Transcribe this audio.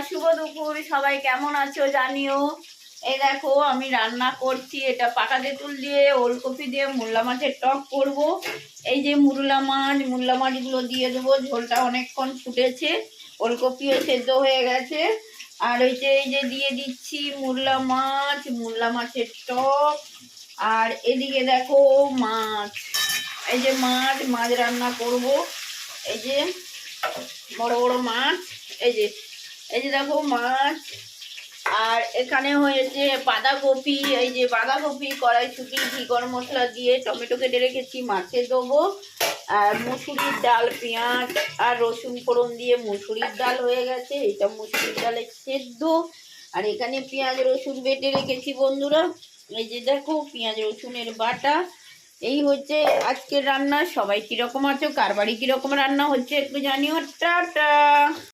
শুভ দুপুর, সবাই কেমন আছো জানিও। এই দেখো আমি রান্না করছি, এটা পাকা তেঁতুল দিয়ে ওলকপি দিয়ে মুরলা মাছের টক করব। এই যে মুরলা মাছগুলো দিয়ে দেবো, ঝোলটা অনেকক্ষণ ফুটেছে, ওলকপিও সেদ্ধ হয়ে গেছে। আর এই যে দিয়ে দিচ্ছি মুরলা মাছের টক। আর এদিকে দেখো মাছ, এই যে মাছ রান্না করব। এই যে বড় বড় মাছ, এই যে দেখো মাছ। আর এখানে হয়েছে বাঁধাকপি, এই যে বাঁধাকপি কড়াইশুঁটি ঘি গরম মশলা দিয়ে টমেটো কেটে রেখেছি, মাছে দেবো। আর মুসুরির ডাল, পেঁয়াজ আর রসুন ফোড়ন দিয়ে মুসুরির ডাল হয়ে গেছে, এটা মুসুরির ডালের সেদ্ধ। আর এখানে পেঁয়াজ রসুন বেটে রেখেছি বন্ধুরা, এই যে দেখো পেঁয়াজ রসুনের বাটা। এই হচ্ছে আজকের রান্না। সবাই কিরকম আছো, কার বাড়ি কিরকম রান্না হচ্ছে একটু জানিও। টাটা।